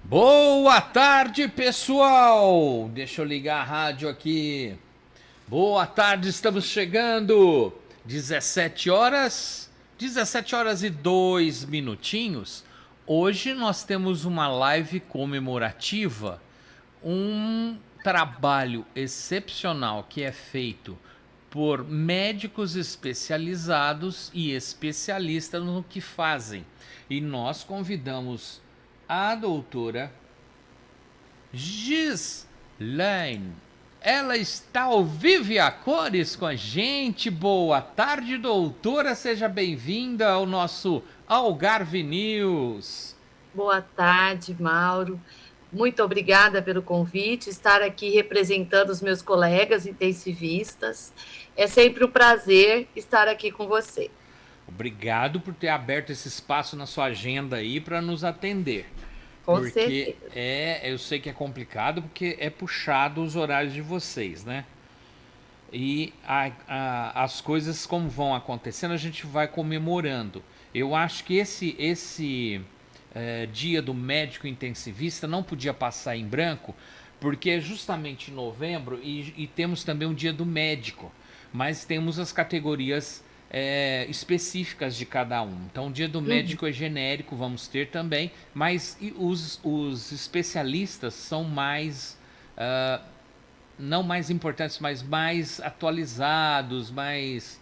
Boa tarde, pessoal! Deixa eu ligar a rádio aqui. Boa tarde, estamos chegando. 17 horas, 17 horas e 2 minutinhos. Hoje nós temos uma live comemorativa, um trabalho excepcional que é feito por médicos especializados e especialistas no que fazem. E nós convidamos a doutora Gislaine. Ela está ao vivo e a cores com a gente. Boa tarde, doutora. Seja bem-vinda ao nosso Algarve News. Boa tarde, Mauro. Muito obrigada pelo convite, estar aqui representando os meus colegas intensivistas. É sempre um prazer estar aqui com você. Obrigado por ter aberto esse espaço na sua agenda aí para nos atender. Com Porque certeza. eu sei que é complicado porque é puxado os horários de vocês, né? E as coisas como vão acontecendo, a gente vai comemorando. Eu acho que esse dia do médico intensivista não podia passar em branco, porque é justamente em novembro e temos também o dia do médico, mas temos as categorias específicas de cada um. Então, o dia do Uhum. médico é genérico, vamos ter também, mas os especialistas são mais não mais importantes, mas mais atualizados, mais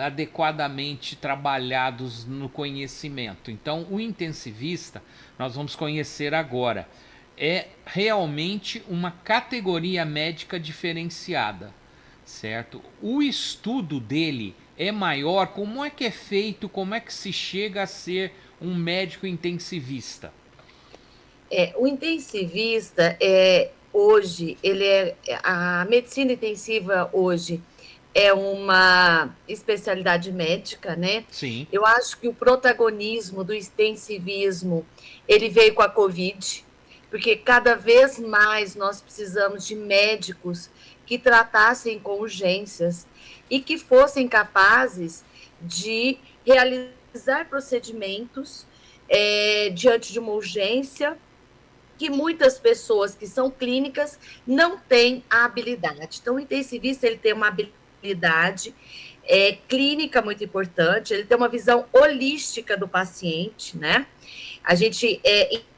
adequadamente trabalhados no conhecimento. Então, o intensivista, nós vamos conhecer agora, é realmente uma categoria médica diferenciada, certo? O estudo dele é maior. Como é que é feito? Como é que se chega a ser um médico intensivista? O intensivista hoje, a medicina intensiva hoje é uma especialidade médica, né? Sim. Eu acho que o protagonismo do intensivismo ele veio com a Covid, porque cada vez mais nós precisamos de médicos que tratassem com urgências e que fossem capazes de realizar procedimentos diante de uma urgência que muitas pessoas que são clínicas não têm a habilidade. Então, o intensivista ele tem uma habilidade clínica muito importante, ele tem uma visão holística do paciente, né? A gente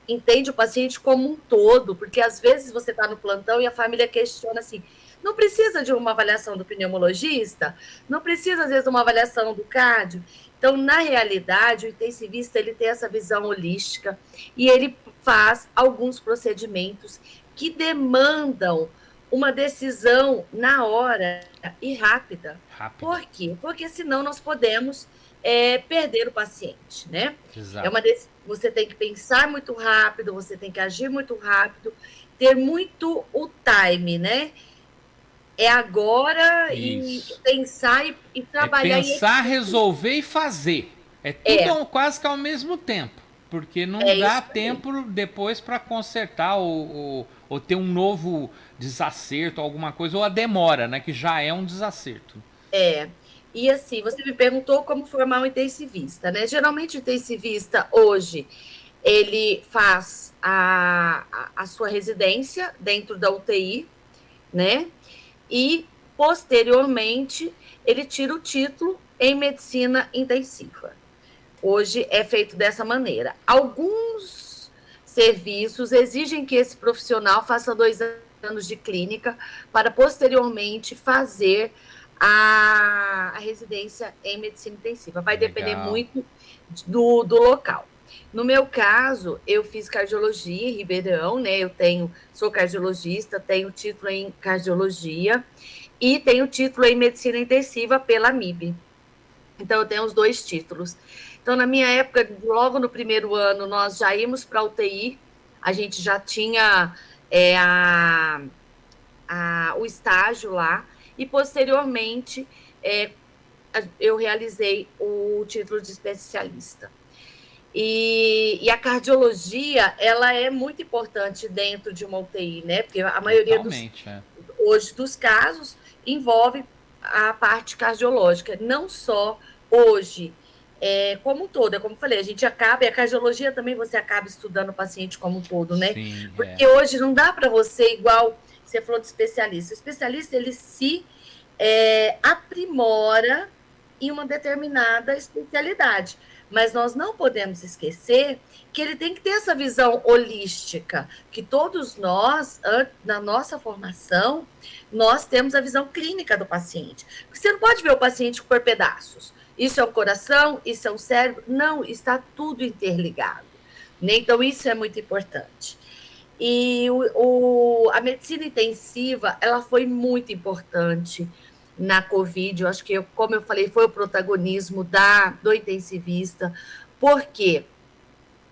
entende o paciente como um todo, porque às vezes você está no plantão e a família questiona assim, não precisa de uma avaliação do pneumologista? Não precisa, às vezes, de uma avaliação do cardio? Então, na realidade, o intensivista ele tem essa visão holística e ele faz alguns procedimentos que demandam uma decisão na hora e rápida. Rápida. Por quê? Porque senão nós podemos perder o paciente, né? Exato. Você tem que pensar muito rápido, você tem que agir muito rápido, ter muito o time, né? É agora e Isso. pensar e É trabalhar em pensar, equipe. resolver e fazer. É tudo É, quase que ao mesmo tempo. Porque não é dá isso aí. tempo depois para consertar ou ter um novo desacerto, alguma coisa, ou a demora, né? Que já é um desacerto. É. E assim, você me perguntou como formar um intensivista, né? Geralmente o intensivista hoje ele faz a sua residência dentro da UTI, né? E posteriormente ele tira o título em medicina intensiva. Hoje é feito dessa maneira. Alguns serviços exigem que esse profissional faça 2 anos de clínica para posteriormente fazer a residência em medicina intensiva. Vai depender Legal. muito do local. No meu caso, eu fiz cardiologia em Ribeirão, né? Sou cardiologista, tenho título em cardiologia e tenho título em medicina intensiva pela MIB. Então, eu tenho os 2 títulos. Então, na minha época, logo no primeiro ano, nós já íamos para a UTI, a gente já tinha o estágio lá, e posteriormente eu realizei o título de especialista. E a cardiologia, ela é muito importante dentro de uma UTI, né? Porque a maioria Totalmente, é. hoje dos casos envolve a parte cardiológica, não só hoje como um todo. É como eu falei, a gente acaba, e a cardiologia também você acaba estudando o paciente como um todo, né? Sim, Porque hoje não dá para você, igual você falou de especialista. O especialista, ele se aprimora em uma determinada especialidade. Mas nós não podemos esquecer que ele tem que ter essa visão holística, que todos nós, na nossa formação, nós temos a visão clínica do paciente. Porque você não pode ver o paciente por pedaços. Isso é o coração, isso é o cérebro. Não, está tudo interligado. Né? Então, isso é muito importante. E a medicina intensiva, ela foi muito importante na Covid. Eu acho que, como eu falei, foi o protagonismo do intensivista, porque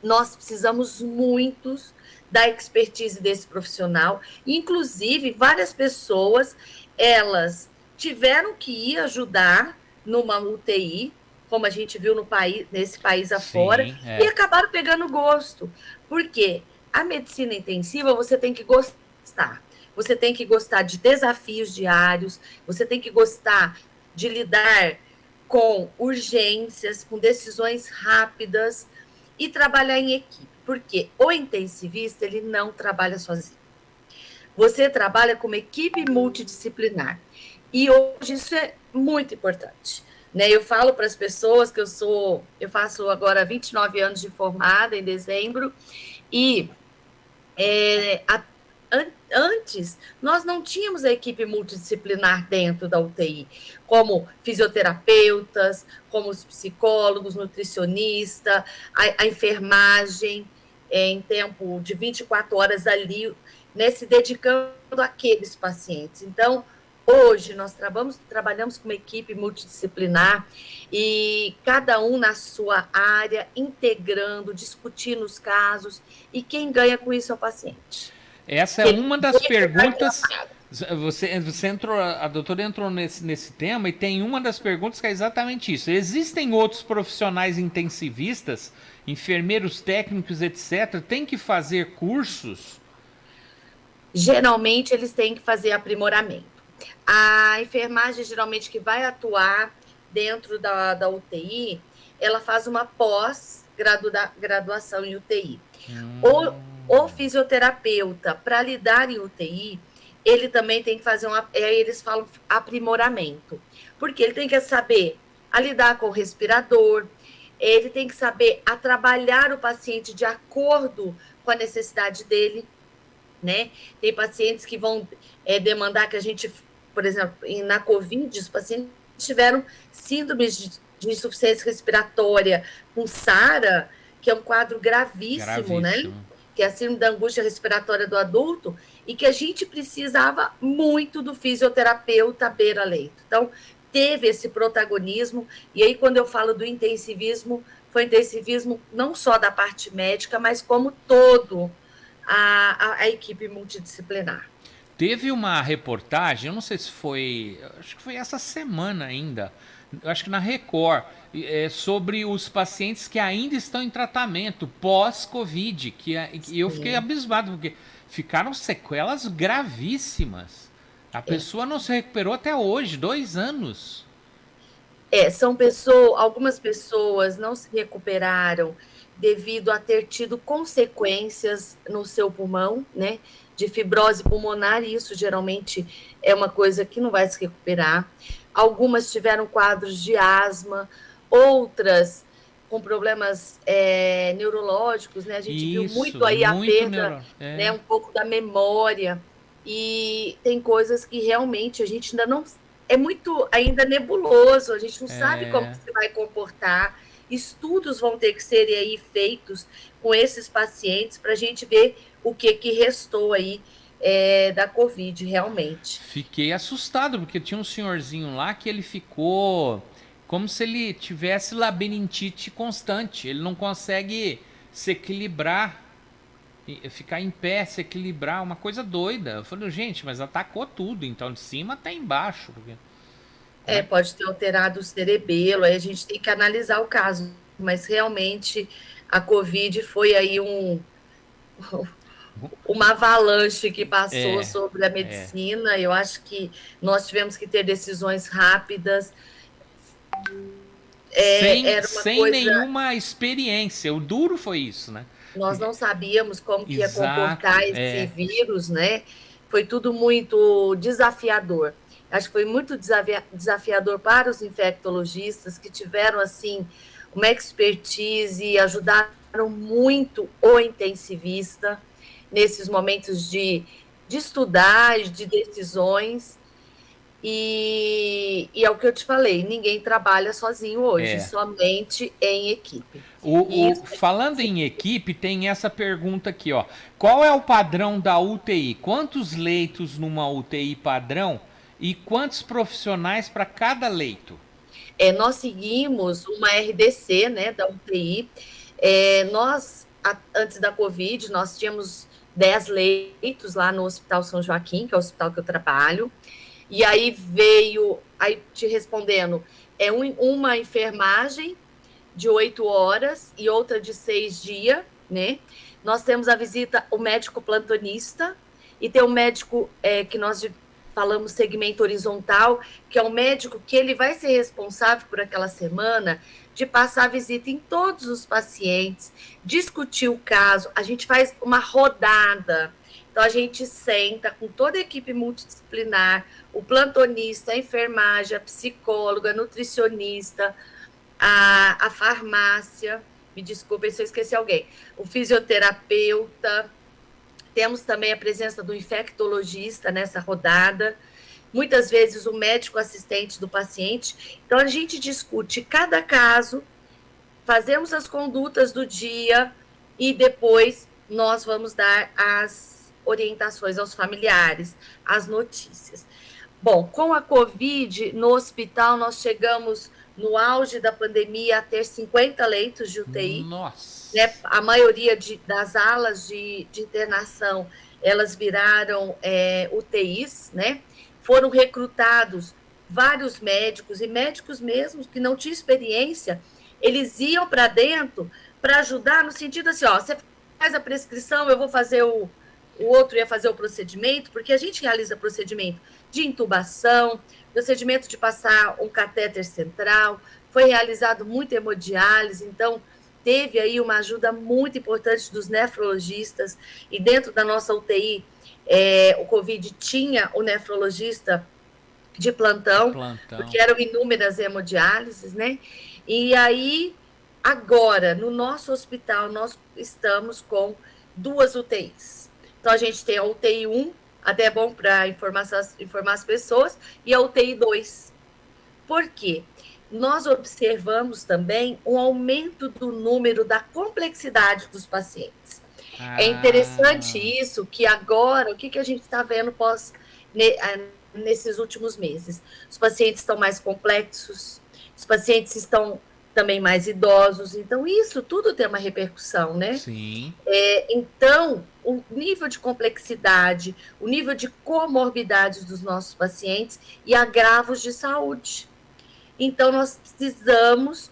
nós precisamos muitos da expertise desse profissional. Inclusive, várias pessoas, elas tiveram que ir ajudar numa UTI, como a gente viu nesse país afora, sim, e acabaram pegando gosto. Por quê? A medicina intensiva você tem que gostar. Você tem que gostar de desafios diários, você tem que gostar de lidar com urgências, com decisões rápidas e trabalhar em equipe. Porque o intensivista, ele não trabalha sozinho. Você trabalha como equipe multidisciplinar. E hoje isso é muito importante. Né? Eu falo para as pessoas que eu faço agora 29 anos de formada em dezembro, e antes, nós não tínhamos a equipe multidisciplinar dentro da UTI, como fisioterapeutas, como os psicólogos, nutricionista, a enfermagem, em tempo de 24 horas ali, né, se dedicando àqueles pacientes. Então, hoje, nós trabalhamos com uma equipe multidisciplinar e cada um na sua área, integrando, discutindo os casos, e quem ganha com isso é o paciente. Essa é uma das perguntas. Você entrou, a doutora entrou nesse tema e tem uma das perguntas que é exatamente isso. Existem outros profissionais intensivistas, enfermeiros técnicos, etc., tem que fazer cursos? Geralmente, eles têm que fazer aprimoramento. A enfermagem, geralmente, que vai atuar dentro da UTI, ela faz uma pós-graduação em UTI. O fisioterapeuta, para lidar em UTI, ele também tem que fazer eles falam aprimoramento, porque ele tem que saber a lidar com o respirador, ele tem que saber a trabalhar o paciente de acordo com a necessidade dele, né? Tem pacientes que vão demandar que a gente, por exemplo, na Covid, os pacientes tiveram síndromes de insuficiência respiratória com SARA, que é um quadro gravíssimo, né? Que é a síndrome da angústia respiratória do adulto, e que a gente precisava muito do fisioterapeuta beira-leito. Então, teve esse protagonismo, e aí quando eu falo do intensivismo, foi intensivismo não só da parte médica, mas como todo a equipe multidisciplinar. Teve uma reportagem, eu não sei se foi, acho que foi essa semana ainda, acho que na Record, sobre os pacientes que ainda estão em tratamento pós-Covid, que eu fiquei abismado, porque ficaram sequelas gravíssimas. A pessoa não se recuperou até hoje, 2 anos. Algumas pessoas não se recuperaram devido a ter tido consequências no seu pulmão, né, de fibrose pulmonar, e isso geralmente é uma coisa que não vai se recuperar. Algumas tiveram quadros de asma, outras com problemas neurológicos, né? A gente viu muito aí a perda, né, um pouco da memória, e tem coisas que realmente a gente ainda não... É muito ainda nebuloso, a gente não sabe como se vai comportar. Estudos vão ter que ser aí feitos com esses pacientes para a gente ver o que restou aí da Covid, realmente. Fiquei assustado, porque tinha um senhorzinho lá que ele ficou como se ele tivesse labirintite constante. Ele não consegue se equilibrar, ficar em pé, se equilibrar, uma coisa doida. Eu falei, gente, mas atacou tudo, então de cima até embaixo. Porque... pode ter alterado o cerebelo, aí a gente tem que analisar o caso, mas realmente a Covid foi aí uma avalanche que passou sobre a medicina. Eu acho que nós tivemos que ter decisões rápidas. Sem, Era uma sem coisa. nenhuma experiência. O duro foi isso, né? Nós Porque- não sabíamos como que ia comportar Exato, esse é. vírus, né? Foi tudo muito desafiador. Acho que foi muito desafiador para os infectologistas que tiveram assim uma expertise e ajudaram muito o intensivista nesses momentos de estudar, de decisões. E é o que eu te falei, ninguém trabalha sozinho hoje, É. somente em equipe. E isso Falando em equipe, tem essa pergunta aqui, ó. Qual é o padrão da UTI? Quantos leitos numa UTI padrão e quantos profissionais para cada leito? nós seguimos uma RDC, né, da UTI. Antes da Covid, nós tínhamos 10 leitos lá no Hospital São Joaquim, que é o hospital que eu trabalho. E aí veio, aí te respondendo, uma enfermagem de 8 horas e outra de 6 dias, né? Nós temos a visita, o médico plantonista, e tem o médico que nós falamos segmento horizontal, que é o médico que ele vai ser responsável por aquela semana de passar a visita em todos os pacientes, discutir o caso, a gente faz uma rodada. Então, a gente senta com toda a equipe multidisciplinar, o plantonista, a enfermagem, a psicóloga, a nutricionista, a farmácia, me desculpem se eu esqueci alguém, o fisioterapeuta, temos também a presença do infectologista nessa rodada, muitas vezes o médico assistente do paciente. Então, a gente discute cada caso, fazemos as condutas do dia e depois nós vamos dar as orientações aos familiares, as notícias. Bom, com a Covid, no hospital, nós chegamos no auge da pandemia a ter 50 leitos de UTI. Nossa. Né? A maioria das alas de internação, elas viraram UTIs, né? Foram recrutados vários médicos, e médicos mesmos que não tinham experiência, eles iam para dentro para ajudar no sentido assim, ó, você faz a prescrição, eu vou fazer o outro ia fazer o procedimento, porque a gente realiza procedimento de intubação, procedimento de passar um catéter central, foi realizado muita hemodiálise, então teve aí uma ajuda muito importante dos nefrologistas, e dentro da nossa UTI, o Covid tinha o nefrologista de plantão, porque eram inúmeras hemodiálises, né? E aí, agora, no nosso hospital, nós estamos com 2 UTIs. Então, a gente tem a UTI 1, até é bom para informar as pessoas, e a UTI 2. Por quê? Nós observamos também um aumento do número da complexidade dos pacientes. É interessante isso, que agora, o que a gente está vendo nesses últimos meses? Os pacientes estão mais complexos, os pacientes estão também mais idosos, então isso tudo tem uma repercussão, né? Sim. Então, o nível de complexidade, o nível de comorbidades dos nossos pacientes e agravos de saúde. Então, nós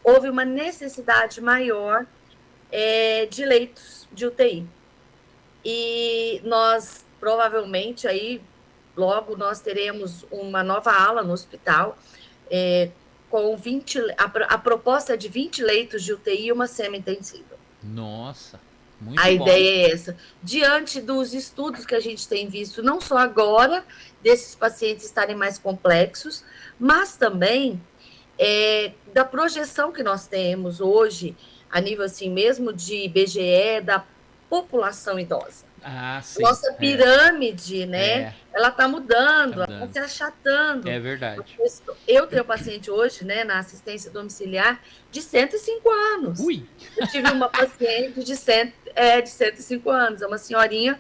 houve uma necessidade maior de leitos de UTI. E nós, provavelmente, aí, logo nós teremos uma nova ala no hospital, com 20, a proposta é de 20 leitos de UTI e uma semi-intensiva. Nossa, muito A bom. ideia é essa. Diante dos estudos que a gente tem visto, não só agora, desses pacientes estarem mais complexos, mas também da projeção que nós temos hoje, a nível assim mesmo de IBGE, da população idosa. Sim. Nossa pirâmide, né? Ela está mudando, ela está se achatando. É verdade. Eu tenho paciente hoje, né, na assistência domiciliar, de 105 anos. Ui! Eu tive uma paciente de 105 anos, é uma senhorinha.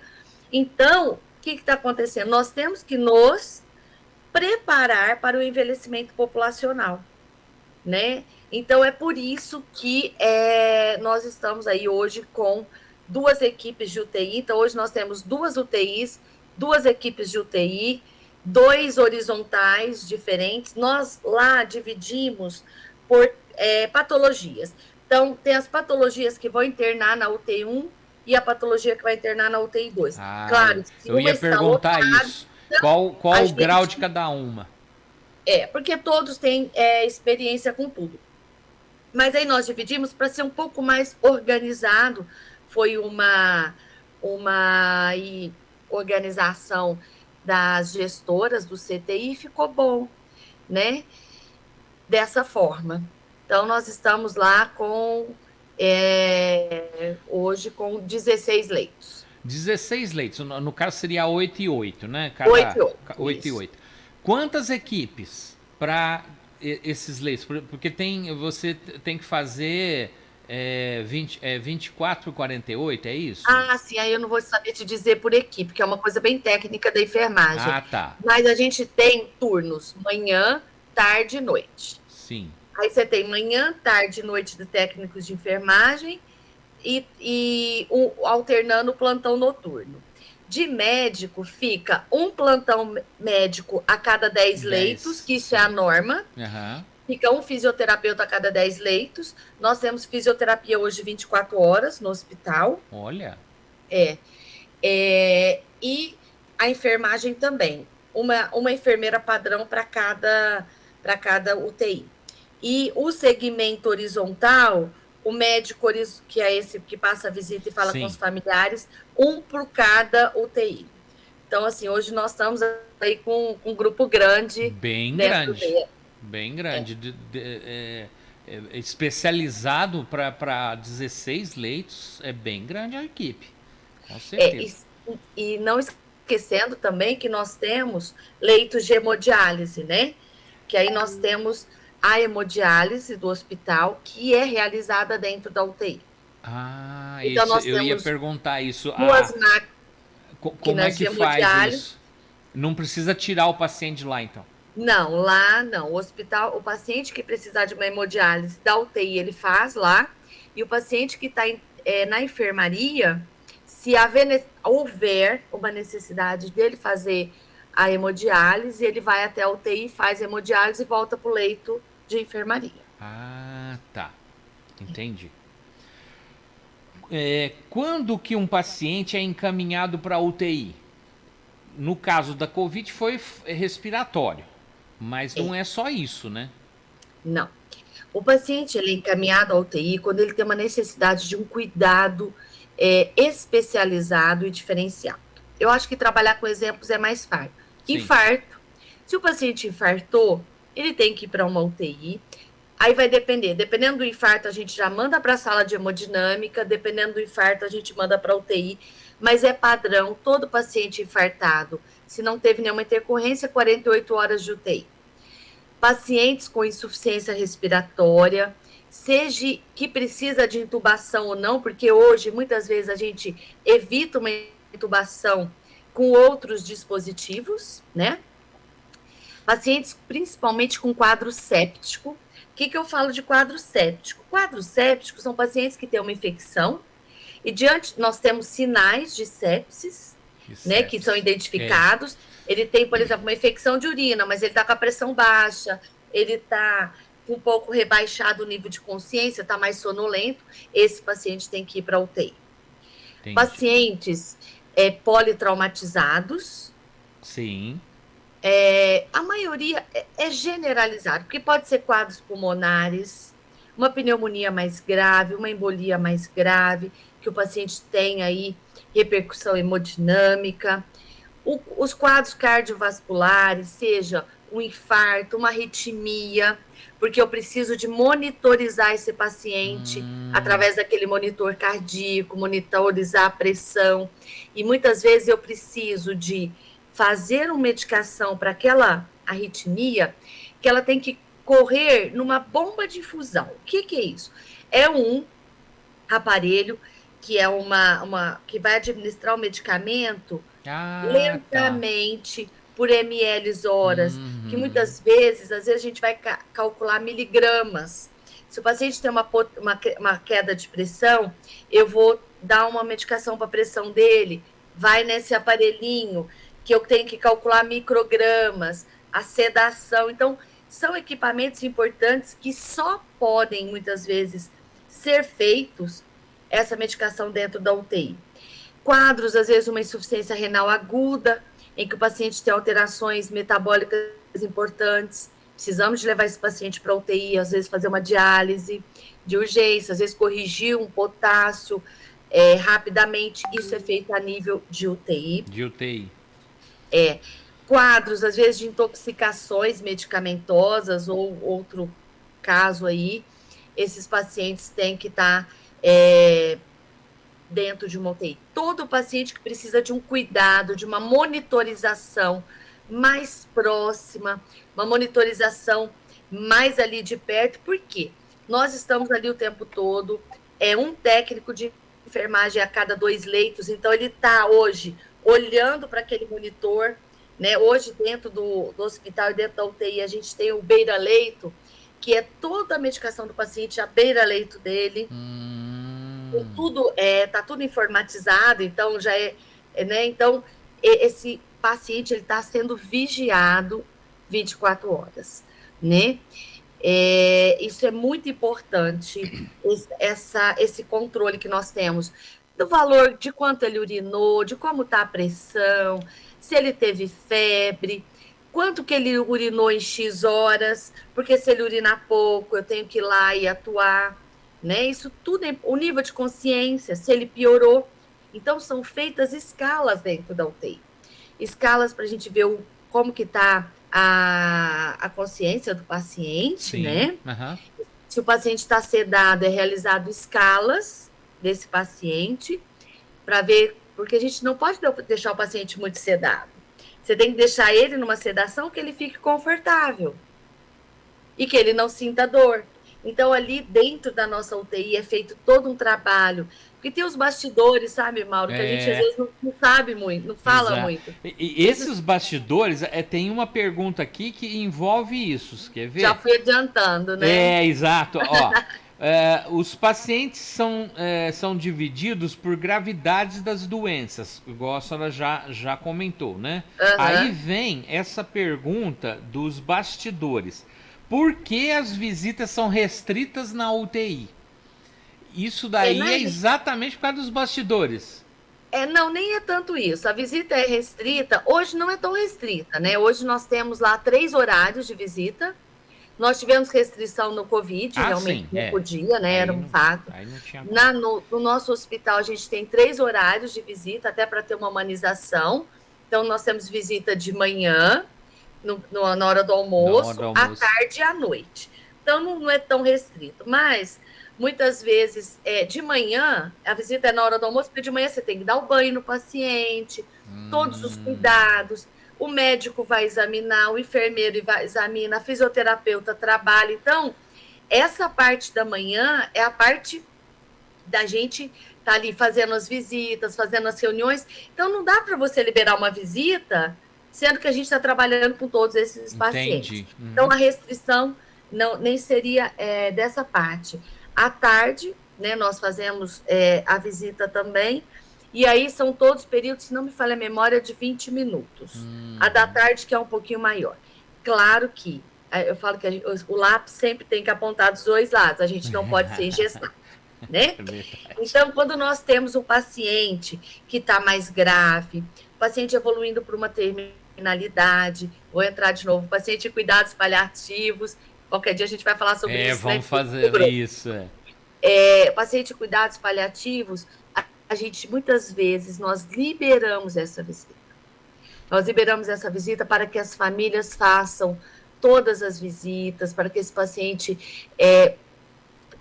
Então, o que está acontecendo? Nós temos que nos preparar para o envelhecimento populacional, né? Então, é por isso que nós estamos aí hoje com 2 equipes de UTI. Então, hoje nós temos 2 UTIs, 2 equipes de UTI, 2 horizontais diferentes. Nós lá dividimos por patologias. Então, tem as patologias que vão internar na UTI 1 e a patologia que vai internar na UTI 2. Claro, se eu ia perguntar isso. Qual o grau de cada uma? Porque todos têm experiência com tudo. Mas aí nós dividimos para ser um pouco mais organizado. Foi uma organização das gestoras do CTI e ficou bom, né? Dessa forma. Então, nós estamos lá hoje com 16 leitos. 16 leitos, no caso seria 8 e 8, né? 8 e 8, 8 e isso. 8. Quantas equipes para esses leitos? Porque você tem que fazer 24 e 48, é isso? Ah, sim, aí eu não vou saber te dizer por equipe, que é uma coisa bem técnica da enfermagem. Ah, tá. Mas a gente tem turnos manhã, tarde e noite. Sim. Aí você tem manhã, tarde e noite de técnicos de enfermagem alternando o plantão noturno. De médico, fica um plantão médico a cada 10 leitos, que isso é a norma. Uhum. Fica um fisioterapeuta a cada 10 leitos. Nós temos fisioterapia hoje 24 horas no hospital. Olha. E a enfermagem também. Uma enfermeira padrão para cada UTI. E o segmento horizontal, o médico, que é esse que passa a visita e fala com os familiares, um por cada UTI. Então, assim, hoje nós estamos aí com um grupo grande. Bem grande. Bem grande. Especializado para 16 leitos, é bem grande a equipe. Com certeza. E não esquecendo também que nós temos leitos de hemodiálise, né? Que aí nós temos a hemodiálise do hospital, que é realizada dentro da UTI. Ah, então isso, nós eu ia perguntar isso. Duas como é que faz isso? Não precisa tirar o paciente de lá, então? Não, lá não. O hospital, o paciente que precisar de uma hemodiálise da UTI, ele faz lá. E o paciente que está na enfermaria, se houver uma necessidade dele fazer a hemodiálise, ele vai até a UTI, faz a hemodiálise e volta para o leito de enfermaria. Ah, tá. Entendi. Quando que um paciente é encaminhado para a UTI? No caso da Covid foi respiratório, mas não é só isso, né? Não. O paciente ele é encaminhado à UTI quando ele tem uma necessidade de um cuidado especializado e diferenciado. Eu acho que trabalhar com exemplos é mais fácil. Sim. Infarto. Se o paciente infartou, ele tem que ir para uma UTI. Aí vai depender. Dependendo do infarto, a gente já manda para a sala de hemodinâmica. Dependendo do infarto, a gente manda para a UTI. Mas é padrão, todo paciente infartado, se não teve nenhuma intercorrência, 48 horas de UTI. Pacientes com insuficiência respiratória, seja que precisa de intubação ou não, porque hoje, muitas vezes, a gente evita uma intubação com outros dispositivos, né? Pacientes, principalmente com quadro séptico. O que eu falo de quadro séptico? Quadros sépticos são pacientes que têm uma infecção e nós temos sinais de sepsis, né, que são identificados. Ele tem, por exemplo, uma infecção de urina, mas ele está com a pressão baixa, ele está com um pouco rebaixado o nível de consciência, está mais sonolento. Esse paciente tem que ir para a UTI. Entendi. Pacientes politraumatizados. Sim. A maioria é generalizado, porque pode ser quadros pulmonares, uma pneumonia mais grave, uma embolia mais grave, que o paciente tem aí repercussão hemodinâmica. Os quadros cardiovasculares, seja um infarto, uma arritmia, porque eu preciso de monitorizar esse paciente através daquele monitor cardíaco, monitorizar a pressão. E muitas vezes eu preciso de fazer uma medicação para aquela arritmia que ela tem que correr numa bomba de infusão. O que é isso? É um aparelho que é que vai administrar o medicamento lentamente, por ml horas, que muitas vezes, às vezes a gente vai calcular miligramas. Se o paciente tem uma queda de pressão, eu vou dar uma medicação para a pressão dele, vai nesse aparelhinho, que eu tenho que calcular microgramas, a sedação. Então, são equipamentos importantes que só podem, muitas vezes, ser feitos essa medicação dentro da UTI. Quadros, às vezes, uma insuficiência renal aguda, em que o paciente tem alterações metabólicas importantes, precisamos de levar esse paciente para UTI, às vezes fazer uma diálise de urgência, às vezes corrigir um potássio rapidamente, isso é feito a nível de UTI. De UTI. Quadros, às vezes, de intoxicações medicamentosas ou outro caso aí, esses pacientes têm que estar dentro de uma UTI. Todo paciente que precisa de um cuidado, de uma monitorização mais próxima, uma monitorização mais ali de perto, por quê? Nós estamos ali o tempo todo, um técnico de enfermagem a cada 2 leitos, então ele está hoje olhando para aquele monitor, né? Hoje dentro do hospital e dentro da UTI a gente tem o beira-leito, que é toda a medicação do paciente, a beira-leito dele, tudo está tudo informatizado, então já né? Então esse paciente ele está sendo vigiado 24 horas, né? Isso é muito importante, esse controle que nós temos do valor, de quanto ele urinou, de como está a pressão, se ele teve febre, quanto que ele urinou em X horas, porque se ele urinar pouco, eu tenho que ir lá e atuar, né? Isso tudo, o nível de consciência, se ele piorou. Então, são feitas escalas dentro da UTI. Escalas para a gente ver como que está a consciência do paciente, Sim. né? Uhum. Se o paciente está sedado, é realizado escalas desse paciente para ver, porque a gente não pode deixar o paciente muito sedado. Você tem que deixar ele numa sedação que ele fique confortável e que ele não sinta dor. Então, ali dentro da nossa UTI é feito todo um trabalho. Porque tem os bastidores, sabe, Mauro, que a gente às vezes não sabe muito, não fala muito. E esses bastidores, tem uma pergunta aqui que envolve isso, quer ver? Já fui adiantando, né? Exato. Ó, os pacientes são divididos por gravidades das doenças, igual a senhora já comentou, né? Uhum. Aí vem essa pergunta dos bastidores. Por que as visitas são restritas na UTI? Isso daí é exatamente por causa dos bastidores. Não, nem é tanto isso. A visita é restrita. Hoje não é tão restrita, né? Hoje nós temos lá 3 horários de visita. Nós tivemos restrição no Covid, realmente não podia, né? Era um fato. No nosso hospital, a gente tem 3 horários de visita, até para ter uma humanização. Então, nós temos visita de manhã, na hora do almoço, à tarde e à noite. Então, não é tão restrito. Mas, muitas vezes, de manhã, a visita é na hora do almoço, porque de manhã você tem que dar o banho no paciente, todos os cuidados. O médico vai examinar, o enfermeiro examina, a fisioterapeuta trabalha. Então, essa parte da manhã é a parte da gente estar ali fazendo as visitas, fazendo as reuniões. Então, não dá para você liberar uma visita, sendo que a gente está trabalhando com todos esses pacientes. Uhum. Então, a restrição nem seria dessa parte. À tarde, né, nós fazemos a visita também. E aí são todos períodos, se não me falha a memória, de 20 minutos. A da tarde, que é um pouquinho maior. Claro que, eu falo que o lápis sempre tem que apontar dos 2 lados, a gente não pode ser engessado, né? Então, quando nós temos um paciente que está mais grave, o paciente evoluindo para uma terminalidade, vou entrar de novo, paciente em cuidados paliativos, qualquer dia a gente vai falar sobre isso. Vamos fazer isso. Paciente em cuidados paliativos, a gente, muitas vezes, nós liberamos essa visita. Nós liberamos essa visita para que as famílias façam todas as visitas, para que esse paciente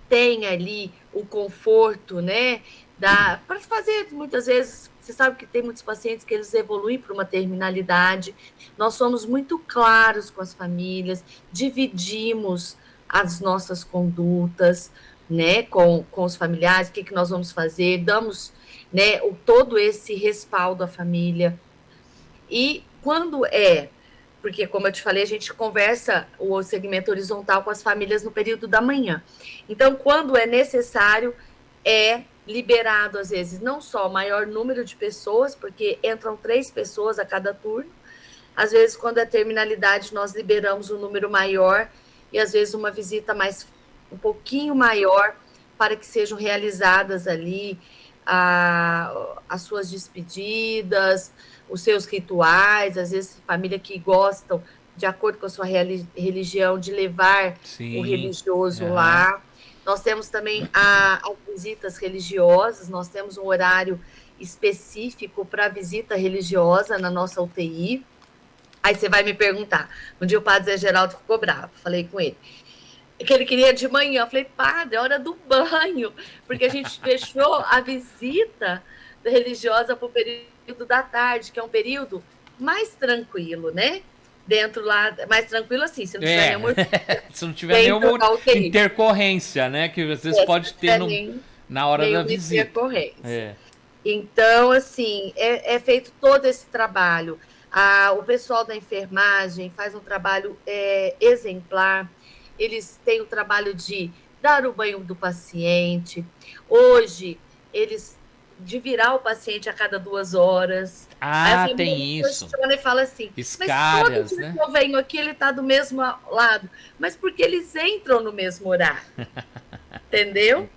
tenha ali o conforto, né? Para fazer, muitas vezes, você sabe que tem muitos pacientes que eles evoluem para uma terminalidade. Nós somos muito claros com as famílias, dividimos as nossas condutas, né, com os familiares, o que nós vamos fazer, damos, né, todo esse respaldo à família. E quando porque como eu te falei, a gente conversa o segmento horizontal com as famílias no período da manhã. Então, quando é necessário, é liberado, às vezes, não só o maior número de pessoas, porque entram 3 pessoas a cada turno, às vezes, quando é terminalidade, nós liberamos um número maior, e às vezes uma visita um pouquinho maior, para que sejam realizadas ali as suas despedidas, os seus rituais, às vezes família que gostam de acordo com a sua religião, de levar o Sim. religioso Aham. lá. Nós temos também as visitas religiosas, nós temos um horário específico para visita religiosa na nossa UTI. Aí você vai me perguntar, um dia o padre Zé Geraldo ficou bravo, falei com ele, que ele queria de manhã, eu falei, padre, é hora do banho, porque a gente fechou a visita religiosa para o período da tarde, que é um período mais tranquilo, né? Dentro lá, mais tranquilo assim, se não tiver nenhuma Se não tiver dentro nenhuma da UTI, intercorrência, né? Que às vezes se não pode ter tiver na hora da nenhuma visita. intercorrência. É. Então, assim, é feito todo esse trabalho. O pessoal da enfermagem faz um trabalho exemplar. Eles têm o trabalho de dar o banho do paciente. Hoje, de virar o paciente a cada 2 horas. Aí a Ah, família tem me isso. questiona e fala assim, mas todo Escaras, dia né? que eu venho aqui, ele está do mesmo lado. Mas porque eles entram no mesmo horário, entendeu?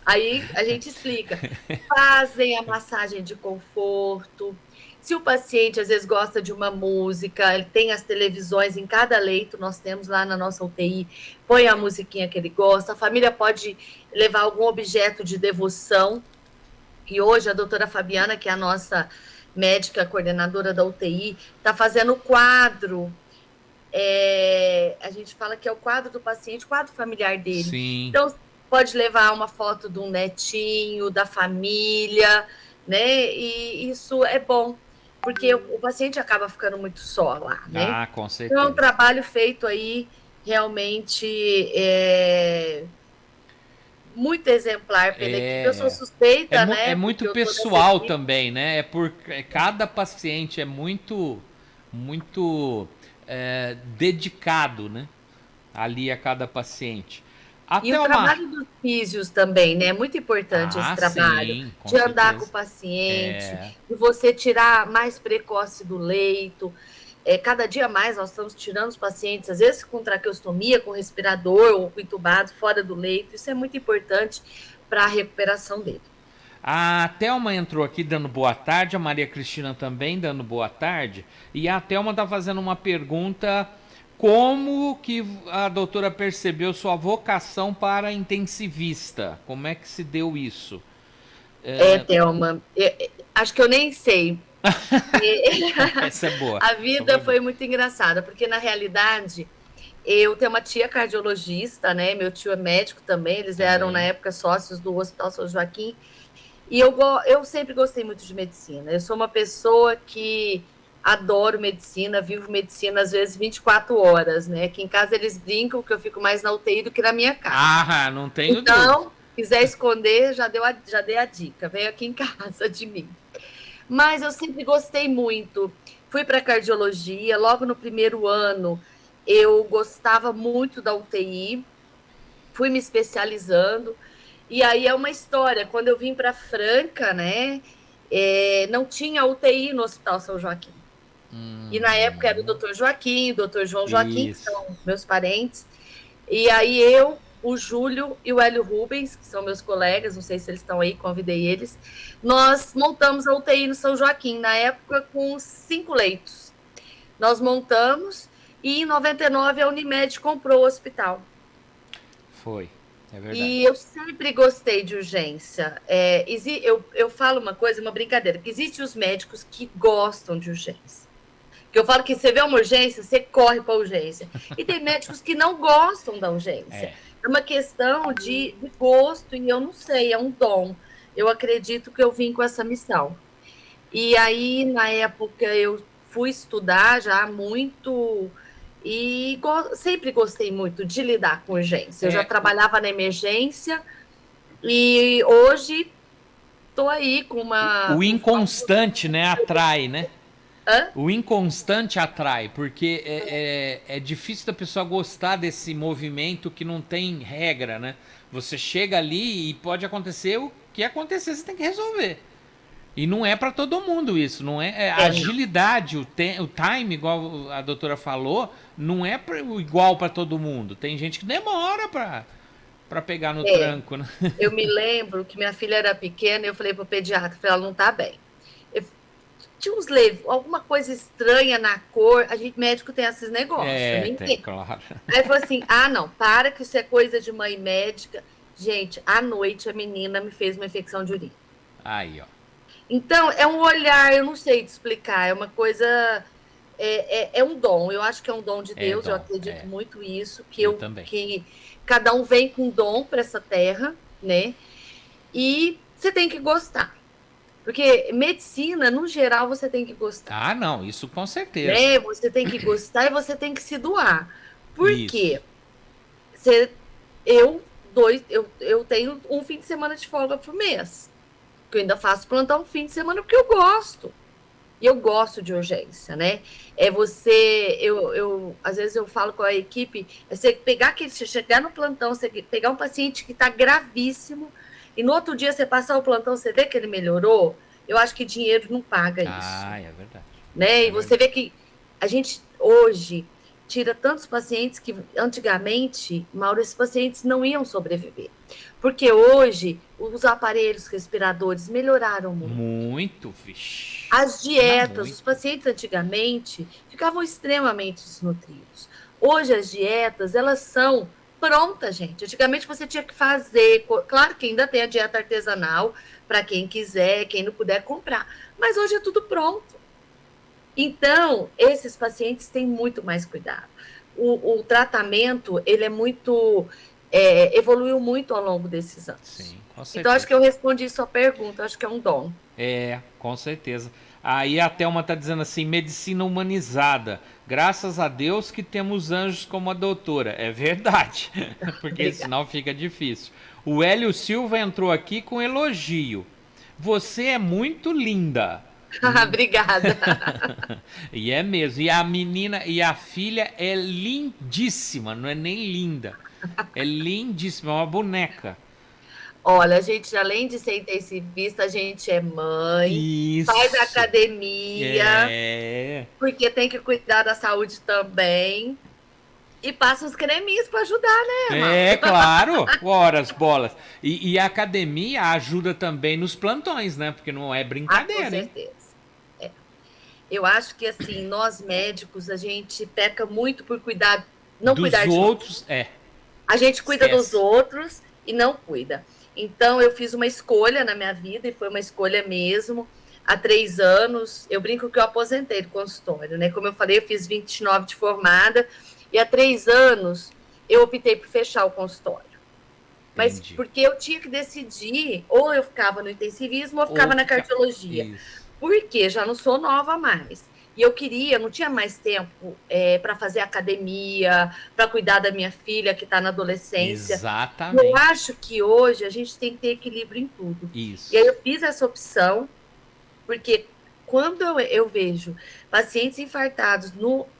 Aí a gente explica. Fazem a massagem de conforto. Se o paciente às vezes gosta de uma música, ele tem as televisões em cada leito, nós temos lá na nossa UTI, põe a musiquinha que ele gosta, a família pode levar algum objeto de devoção, e hoje a doutora Fabiana, que é a nossa médica coordenadora da UTI, está fazendo quadro, a gente fala que é o quadro do paciente, o quadro familiar dele. Sim. Então, pode levar uma foto de um netinho, da família, né? E isso é bom, porque o paciente acaba ficando muito só lá, né? Ah, com Então, é um certeza. trabalho feito aí realmente muito exemplar pela equipe. Eu sou É, suspeita, né? é muito Porque eu tô nessa pessoal equipe. também, né? Cada paciente é muito dedicado, né? Ali a cada paciente. E Até o uma. trabalho dos físios também, né? É muito importante esse Ah, trabalho sim, com de andar com o certeza. paciente, É. de você tirar mais precoce do leito. Cada dia mais nós estamos tirando os pacientes, às vezes com traqueostomia, com respirador ou entubado fora do leito. Isso é muito importante para a recuperação dele. A Thelma entrou aqui dando boa tarde, a Maria Cristina também dando boa tarde. E a Thelma está fazendo uma pergunta: como que a doutora percebeu sua vocação para intensivista? Como é que se deu isso? Thelma, acho que eu nem sei. Essa é boa. A Essa vida foi boa. foi muito engraçada, porque na realidade eu tenho uma tia cardiologista, né? Meu tio é médico também, eles eram na Também. época sócios do Hospital São Joaquim. E eu sempre gostei muito de medicina. Eu sou uma pessoa que adoro medicina, vivo medicina às vezes 24 horas, né? Aqui em casa eles brincam que eu fico mais na UTI do que na minha casa. Ah, não tenho dúvida. Então, quiser esconder, já dei a dica. Vem aqui em casa de mim. Mas eu sempre gostei muito. Fui para cardiologia, logo no primeiro ano eu gostava muito da UTI, fui me especializando. E aí é uma história. Quando eu vim para Franca, né, não tinha UTI no Hospital São Joaquim. E na época era o doutor Joaquim, o doutor João Joaquim, que Isso. são meus parentes. E aí eu, o Júlio e o Hélio Rubens, que são meus colegas, não sei se eles estão aí, convidei eles, nós montamos a UTI no São Joaquim, na época com 5 leitos. Nós montamos e em 99 a Unimed comprou o hospital. Foi. É verdade. E eu sempre gostei de urgência. Eu falo uma coisa, uma brincadeira, que existem os médicos que gostam de urgência. Que eu falo que você vê uma urgência, você corre para a urgência. E tem médicos que não gostam da urgência. É. É uma questão de gosto, e eu não sei, é um dom. Eu acredito que eu vim com essa missão. E aí, na época, eu fui estudar já muito e sempre gostei muito de lidar com urgência. Eu já É, trabalhava na emergência e hoje estou aí com o uma. inconstante, né, atrai, né? Hã? O inconstante atrai, porque é difícil da pessoa gostar desse movimento que não tem regra, né? Você chega ali e pode acontecer o que acontecer, você tem que resolver. E não é para todo mundo isso, não é, a Não. agilidade, o time, igual a doutora falou, não é igual para todo mundo. Tem gente que demora para pegar no É. tranco, né? Eu me lembro que minha filha era pequena e eu falei para o pediatra, falei, ela não está bem. tinha alguma coisa estranha na cor. A gente, médico, tem esses negócios. Tem, claro. Aí falou assim: não, para que isso é coisa de mãe médica. Gente, à noite a menina me fez uma infecção de urina. Aí, ó. Então, é um olhar, eu não sei te explicar, é uma coisa. É um dom, eu acho que é um dom de Deus, eu acredito muito nisso, eu também. Que cada um vem com um dom para essa terra, né? E você tem que gostar. Porque medicina, no geral, você tem que gostar. Ah, não, isso com certeza. Né? Você tem que gostar e você tem que se doar. Por quê? Eu tenho um fim de semana de folga por mês. Que eu ainda faço plantão um fim de semana porque eu gosto. E eu gosto de urgência, né? Às vezes eu falo com a equipe, você chegar no plantão, você pegar um paciente que está gravíssimo, e no outro dia você passar o plantão, você vê que ele melhorou, eu acho que dinheiro não paga isso. Ah, é verdade. Né? E você vê que a gente hoje tira tantos pacientes que antigamente, Mauro, esses pacientes não iam sobreviver. Porque hoje os aparelhos respiradores melhoraram muito. Muito, vixe. As dietas, os pacientes antigamente ficavam extremamente desnutridos. Hoje as dietas, elas são prontas, gente. Antigamente você tinha que fazer, claro que ainda tem a dieta artesanal para quem quiser, quem não puder comprar, mas hoje é tudo pronto. Então, esses pacientes têm muito mais cuidado. O tratamento, ele é muito... evoluiu muito ao longo desses anos. Sim, com certeza. Então, acho que eu respondi sua pergunta, acho que é um dom. Com certeza. Aí a Thelma está dizendo assim, medicina humanizada. Graças a Deus que temos anjos como a doutora. É verdade, porque senão fica difícil. O Hélio Silva entrou aqui com elogio. Você é muito linda. Obrigada. E é mesmo. E a menina e a filha é lindíssima, não é nem linda. É lindíssima, é uma boneca. Olha, a gente, além de ser intensivista, a gente é mãe, faz academia, porque tem que cuidar da saúde também. E passa uns creminhos para ajudar, né, claro. Horas, bolas. E a academia ajuda também nos plantões, né? Porque não é brincadeira, com certeza. Eu acho que, assim, nós médicos, a gente peca muito por cuidar de outros. A gente cuida dos outros e não cuida. Então, eu fiz uma escolha na minha vida, e foi uma escolha mesmo. Há 3 anos, eu brinco que eu aposentei do consultório, né? Como eu falei, eu fiz 29 de formada, e há 3 anos eu optei por fechar o consultório. Mas porque eu tinha que decidir, ou eu ficava no intensivismo, ou ficava na cardiologia. Isso. Porque já não sou nova mais. E eu não tinha mais tempo para fazer academia, para cuidar da minha filha que está na adolescência. Exatamente. Eu acho que hoje a gente tem que ter equilíbrio em tudo. Isso. E aí eu fiz essa opção, porque quando eu vejo pacientes infartados,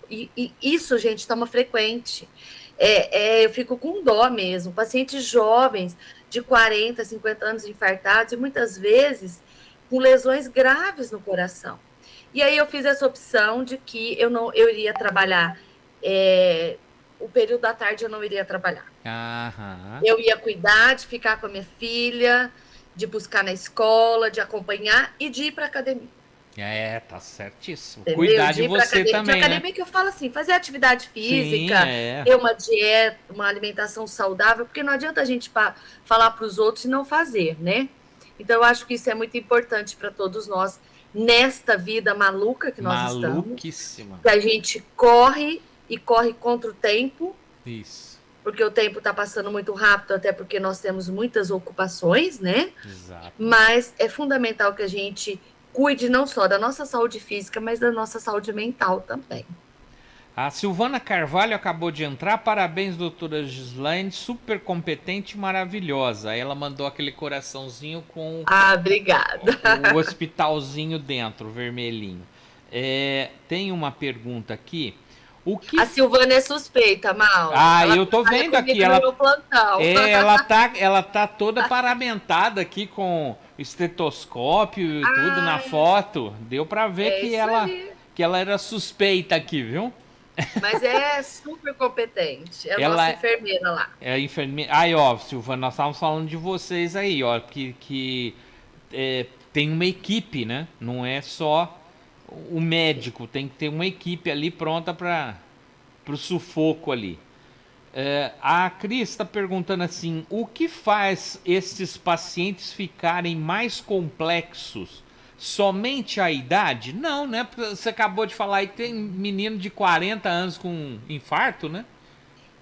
e isso, gente, toma frequente. Eu fico com dó mesmo. Pacientes jovens, de 40, 50 anos infartados, e muitas vezes com lesões graves no coração. E aí eu fiz essa opção de que eu iria trabalhar, o período da tarde eu não iria trabalhar. Eu ia cuidar, de ficar com a minha filha, de buscar na escola, de acompanhar e de ir para a academia. Tá certíssimo. Entendeu? Cuidar de você também, de academia, né? Que eu falo assim, fazer atividade física, ter uma dieta, uma alimentação saudável, porque não adianta a gente falar para os outros e não fazer, né? Então, eu acho que isso é muito importante para todos nós, nesta vida maluca que nós estamos. Que a gente corre e corre contra o tempo. Isso. Porque o tempo está passando muito rápido, até porque nós temos muitas ocupações, né? Exato. Mas é fundamental que a gente cuide não só da nossa saúde física, mas da nossa saúde mental também. A Silvana Carvalho acabou de entrar. Parabéns, doutora Gislaine, super competente e maravilhosa. Ela mandou aquele coraçãozinho com obrigada. O hospitalzinho dentro, vermelhinho. Tem uma pergunta aqui. A Silvana é suspeita, Mauro. Eu tô vendo aqui. Ela tá toda paramentada aqui com estetoscópio e tudo na foto. Deu para ver que ela era suspeita aqui, viu? Mas é super competente. É a nossa enfermeira lá. É a enfermeira. Aí, ó, Silvana, nós estávamos falando de vocês aí, ó, que tem uma equipe, né? Não é só o médico, tem que ter uma equipe ali pronta para o sufoco ali. A Cris está perguntando assim, o que faz esses pacientes ficarem mais complexos? Somente a idade? Não, né? Você acabou de falar aí que tem menino de 40 anos com infarto, né?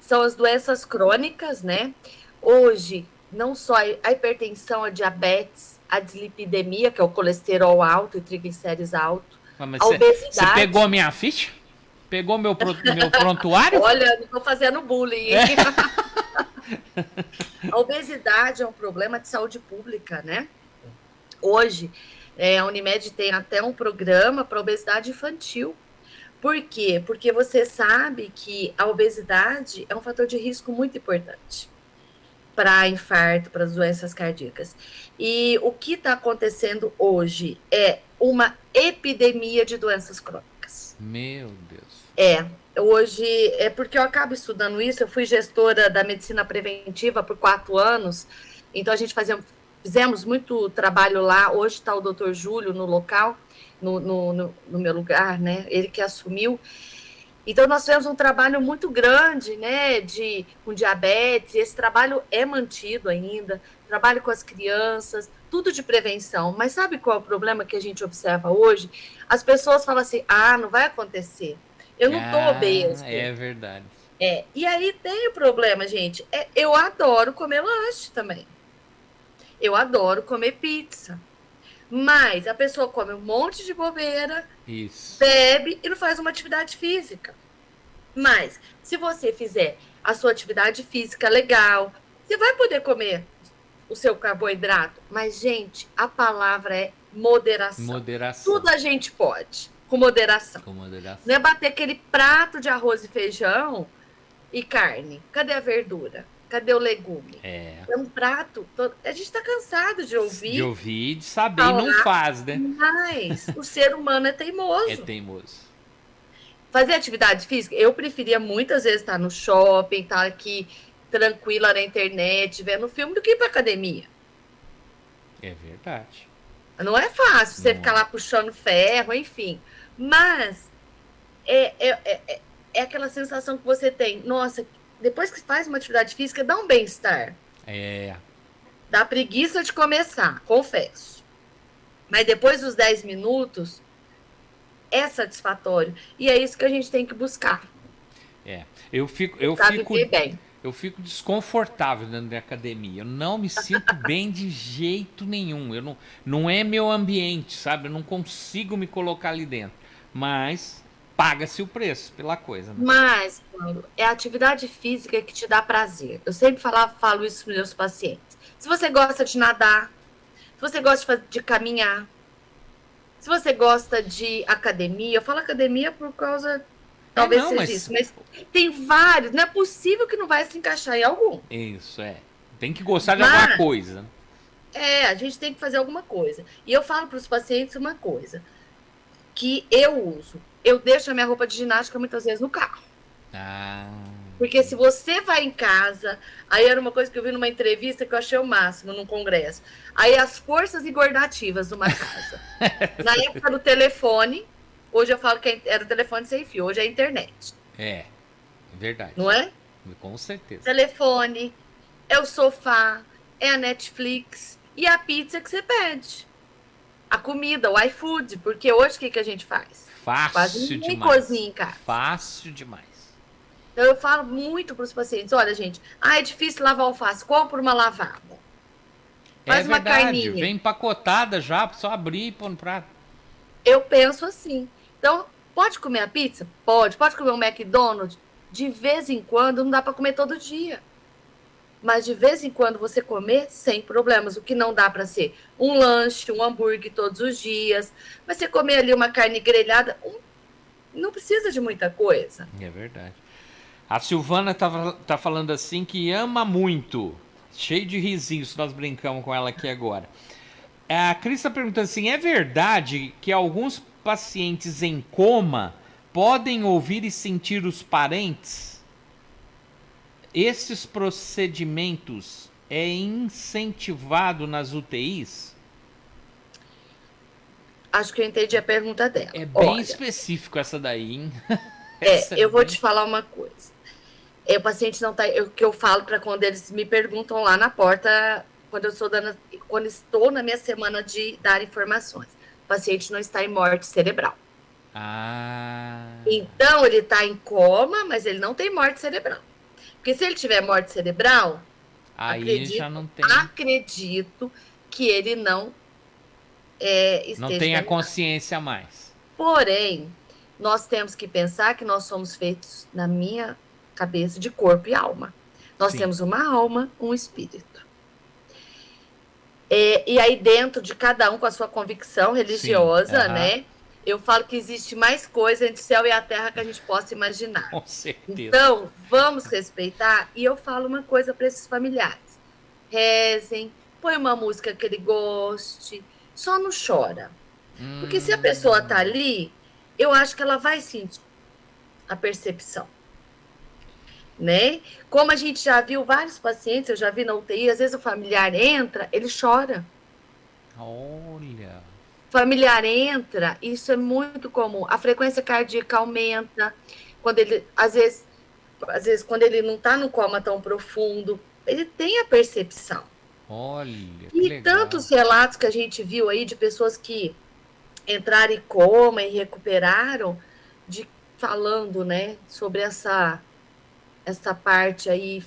São as doenças crônicas, né? Hoje, não só a hipertensão, a diabetes, a dislipidemia, que é o colesterol alto e triglicérides alto, Mas a você pegou a obesidade. minha ficha? Pegou meu prontuário? Olha, não estou fazendo bullying, É. hein? A obesidade é um problema de saúde pública, né? Hoje, a Unimed tem até um programa para obesidade infantil. Por quê? Porque você sabe que a obesidade é um fator de risco muito importante para infarto, para as doenças cardíacas. E o que está acontecendo hoje é uma epidemia de doenças crônicas. Meu Deus. Hoje, é porque eu acabo estudando isso, eu fui gestora da medicina preventiva por 4 anos, então a gente fizemos muito trabalho lá, hoje está o doutor Júlio no local, no meu lugar, né, ele que assumiu. Então nós tivemos um trabalho muito grande, né, com diabetes, esse trabalho é mantido ainda, trabalho com as crianças, tudo de prevenção, mas sabe qual é o problema que a gente observa hoje? As pessoas falam assim, não vai acontecer, eu não estou obeso. É verdade. E aí tem o problema, gente. Eu adoro comer lanche também. Eu adoro comer pizza. Mas a pessoa come um monte de bobeira, Isso. bebe e não faz uma atividade física. Mas se você fizer a sua atividade física legal, você vai poder comer o seu carboidrato. Mas, gente, a palavra é moderação. Moderação. Tudo a gente pode, com moderação. Com moderação. Não é bater aquele prato de arroz e feijão e carne. Cadê a verdura? Cadê o legume? É um prato. A gente está cansado de ouvir. De ouvir, de saber e não faz, né? Mas o ser humano é teimoso. É teimoso. Fazer atividade física, eu preferia muitas vezes estar no shopping, estar aqui tranquila na internet, vendo filme, do que ir para academia. É verdade. Não é fácil você ficar lá puxando ferro, enfim. Mas é aquela sensação que você tem. Nossa, depois que faz uma atividade física, dá um bem-estar. Dá preguiça de começar, confesso. Mas depois dos 10 minutos, é satisfatório. E é isso que a gente tem que buscar. Eu fico desconfortável dentro da academia. Eu não me sinto bem de jeito nenhum. Não é meu ambiente, sabe? Eu não consigo me colocar ali dentro. Mas paga-se o preço pela coisa. Né? Mas, Paulo, é a atividade física que te dá prazer. Eu sempre falo isso para os meus pacientes. Se você gosta de nadar, se você gosta de caminhar, se você gosta de academia, eu falo academia por causa, talvez seja isso, mas tem vários, não é possível que não vai se encaixar em algum. Isso, tem que gostar de alguma coisa. A gente tem que fazer alguma coisa. E eu falo para os pacientes uma coisa, que eu uso. Eu deixo a minha roupa de ginástica muitas vezes no carro. Porque se você vai em casa, aí era uma coisa que eu vi numa entrevista que eu achei o máximo, num congresso. Aí as forças engordativas de uma casa. Na época do telefone, hoje eu falo que era o telefone sem fio, hoje é a internet. É verdade. Não é? Com certeza. Telefone, é o sofá, é a Netflix e a pizza que você pede. A comida, o iFood, porque hoje o que a gente faz? Fácil demais. Cozinha em casa. Fácil demais. Então eu falo muito para os pacientes, olha gente, é difícil lavar alface, compra uma lavada. Faz uma carninha. Vem empacotada já, só abrir e pôr no prato. Eu penso assim. Então, pode comer a pizza? Pode comer um McDonald's? De vez em quando, não dá para comer todo dia. Mas de vez em quando você comer, sem problemas. O que não dá para ser um lanche, um hambúrguer todos os dias. Mas você comer ali uma carne grelhada, não precisa de muita coisa. É verdade. A Silvana tá falando assim que ama muito. Cheio de risinhos, nós brincamos com ela aqui agora. A Cris está perguntando assim, é verdade que alguns pacientes em coma podem ouvir e sentir os parentes? Esses procedimentos é incentivado nas UTIs? Acho que eu entendi a pergunta dela. É bem Olha, específico essa daí, hein? Essa é eu vou bem... te falar uma coisa. O paciente não está. O que eu falo para quando eles me perguntam lá na porta, quando estou na minha semana de dar informações. O paciente não está em morte cerebral. Ah, Então, ele está em coma, mas ele não tem morte cerebral. Porque se ele tiver morte cerebral, aí já acredito, não tem, acredito que ele não não esteja tem a internado. consciência mais. Porém, nós temos que pensar que nós somos feitos, na minha cabeça, de corpo e alma. Nós Sim, temos uma alma, um espírito. E aí, dentro de cada um com a sua convicção sim, religiosa, aham, né? Eu falo que existe mais coisa entre o céu e a terra que a gente possa imaginar. com certeza. Então, vamos respeitar. E eu falo uma coisa para esses familiares: rezem, põe uma música que ele goste, só não chora. Porque se a pessoa está Hum, ali, eu acho que ela vai sentir a percepção, né? Como a gente já viu vários pacientes, eu já vi na UTI, às vezes o familiar entra, ele chora. olha, O familiar entra, isso é muito comum. A frequência cardíaca aumenta, quando ele, às vezes quando ele não está no coma tão profundo, ele tem a percepção. olha, que E legal. tantos relatos que a gente viu aí de pessoas que entraram em coma e recuperaram, de falando, né, sobre essa parte aí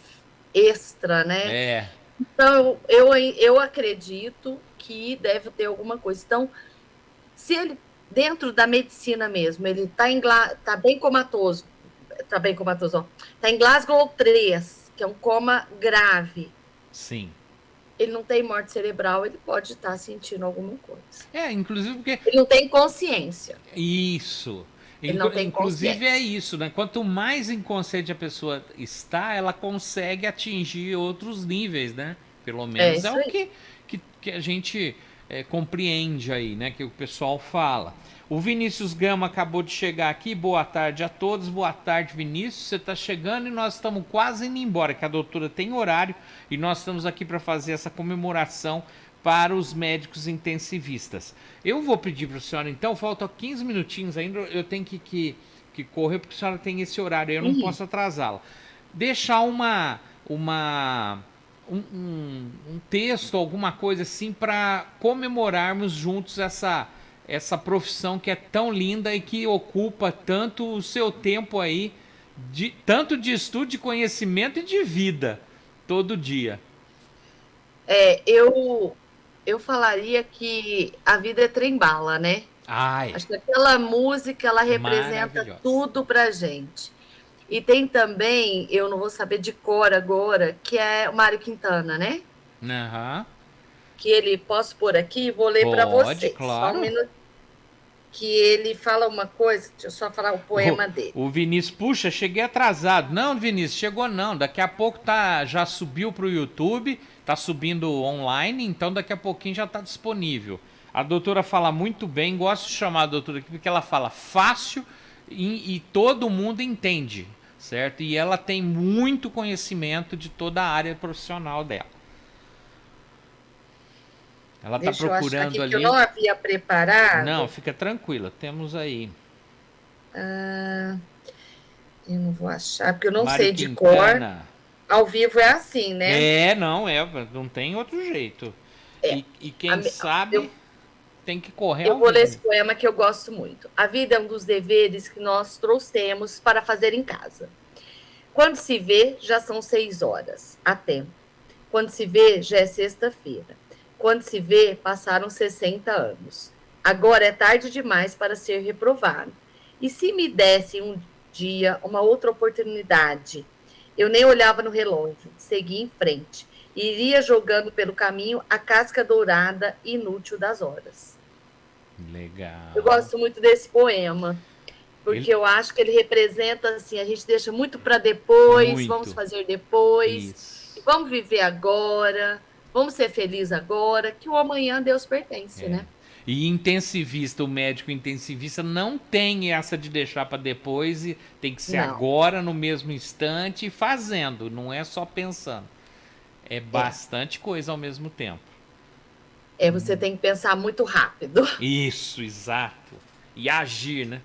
extra, né? É, Então, eu acredito que deve ter alguma coisa. Então, se ele, dentro da medicina mesmo, ele tá bem comatoso, ó, tá em Glasgow 3, que é um coma grave, sim. ele não tem morte cerebral, ele pode estar sentindo alguma coisa. É, inclusive porque Ele não tem consciência, isso. ele não tem Inclusive é consciência. isso, né? Quanto mais inconsciente a pessoa está, ela consegue atingir outros níveis, né? Pelo É menos é isso o aí. que a gente compreende aí, né? Que o pessoal fala. O Vinícius Gama acabou de chegar aqui. Boa tarde a todos. Boa tarde, Vinícius. Você está chegando e nós estamos quase indo embora, que a doutora tem horário e nós estamos aqui para fazer essa comemoração para os médicos intensivistas. Eu vou pedir para a senhora, então, faltam 15 minutinhos ainda, eu tenho que correr porque a senhora tem esse horário, eu não Uhum. posso atrasá-la. Deixar um texto, alguma coisa assim, para comemorarmos juntos essa profissão que é tão linda e que ocupa tanto o seu tempo aí, tanto de estudo, de conhecimento e de vida, todo dia. Eu falaria que a vida é trem-bala, né? Ai, Acho que aquela música, ela representa maravilhosa. tudo pra gente. E tem também, eu não vou saber de cor agora, que é o Mário Quintana, né? Aham. Que ele, posso pôr aqui, vou ler para Pode, vocês. Só um claro. minuto, que ele fala uma coisa, deixa eu só falar o O, poema dele. o Vinícius, puxa, cheguei atrasado. Não, Vinícius, chegou não. Daqui a pouco já subiu pro YouTube, tá subindo online, então daqui a pouquinho já tá disponível. A doutora fala muito bem, gosto de chamar a doutora aqui porque ela fala fácil e todo mundo entende, certo? E ela tem muito conhecimento de toda a área profissional dela. Ela tá Deixa eu achar procurando aqui, que eu não ali. havia Não, preparado. fica tranquila, temos aí. Eu não vou achar, porque eu não Mário sei de cor. Quintana. Ao vivo é assim, né? Não, não tem outro jeito. É. E A quem me- Eu, sabe tem que correr eu ao vou ler vivo esse mesmo. poema que eu gosto muito. A vida é um dos deveres que nós trouxemos para fazer em casa. Quando se vê, já são 6 horas. Há tempo. Quando se vê, já é sexta-feira. Quando se vê, passaram 60 anos. Agora é tarde demais para ser reprovado. E se me desse um dia uma outra oportunidade? Eu nem olhava no relógio, seguia em frente. E iria jogando pelo caminho a casca dourada inútil das horas. Eu Legal. gosto muito desse poema, Ele, porque eu acho que ele representa assim, a gente deixa muito para depois, vamos muito. fazer depois, e Isso. vamos viver agora, vamos ser felizes agora, que o amanhã Deus pertence, É. né? E intensivista, o médico intensivista não tem essa de deixar para depois e tem que ser Não, agora, no mesmo instante, e fazendo, não é só pensando. É é. bastante coisa ao mesmo tempo. Você tem que pensar muito rápido. Isso, exato. E agir, né?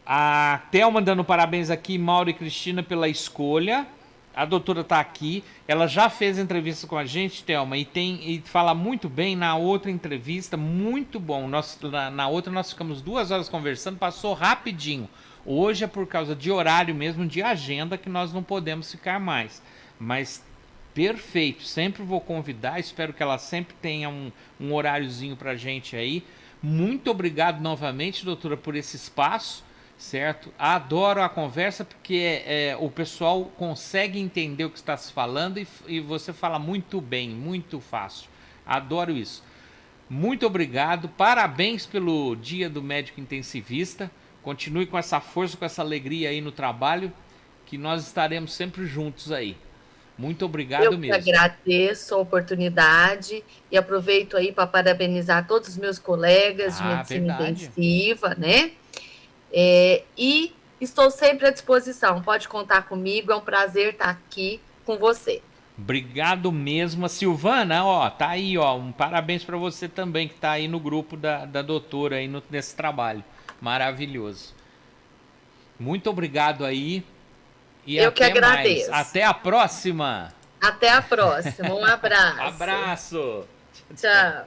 A Thelma dando parabéns aqui, Mauro e Cristina, pela escolha. A doutora está aqui. Ela já fez entrevista com a gente, Thelma, e fala muito bem na outra entrevista, muito bom. Na outra nós ficamos 2 horas conversando, passou rapidinho. Hoje é por causa de horário mesmo, de agenda, que nós não podemos ficar mais. Mas perfeito, sempre vou convidar, espero que ela sempre tenha um horáriozinho pra gente aí. Muito obrigado novamente, doutora, por esse espaço, certo? Adoro a conversa porque o pessoal consegue entender o que está se falando e você fala muito bem, muito fácil. Adoro isso. Muito obrigado, parabéns pelo Dia do Médico Intensivista. Continue com essa força, com essa alegria aí no trabalho, que nós estaremos sempre juntos aí. Muito obrigado Eu que mesmo. agradeço a oportunidade e aproveito aí para parabenizar todos os meus colegas de medicina Verdade. intensiva, né? E estou sempre à disposição, pode contar comigo, é um prazer estar aqui com você. Obrigado mesmo. A Silvana, ó, tá aí, ó. Um parabéns para você também, que tá aí no grupo da doutora aí nesse trabalho. Maravilhoso. Muito obrigado aí. E Eu que até mais. agradeço. Até a próxima. Até a próxima. Um abraço. Abraço. Tchau.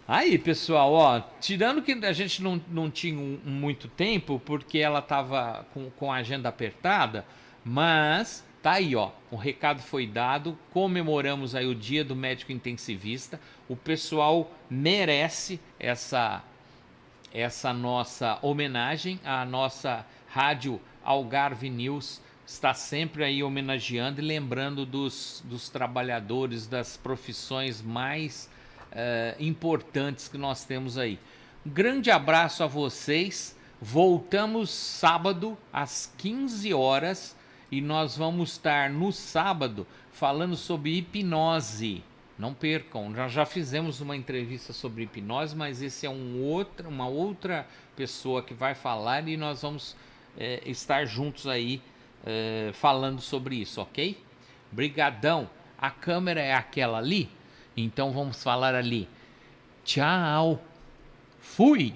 Aí, pessoal, ó, tirando que a gente não tinha muito tempo, porque ela tava com a agenda apertada, mas tá aí, ó, o recado foi dado, comemoramos aí o Dia do Médico Intensivista, o pessoal merece essa nossa homenagem, a nossa rádio Algarve News está sempre aí homenageando e lembrando dos trabalhadores, das profissões mais importantes que nós temos aí. Um grande abraço a vocês. Voltamos sábado às 15 horas e nós vamos estar no sábado falando sobre hipnose. Não percam, já fizemos uma entrevista sobre hipnose, mas esse é uma outra pessoa que vai falar e nós vamos estar juntos aí falando sobre isso, ok? Brigadão. A câmera é aquela ali? Então vamos falar ali. Tchau. Fui.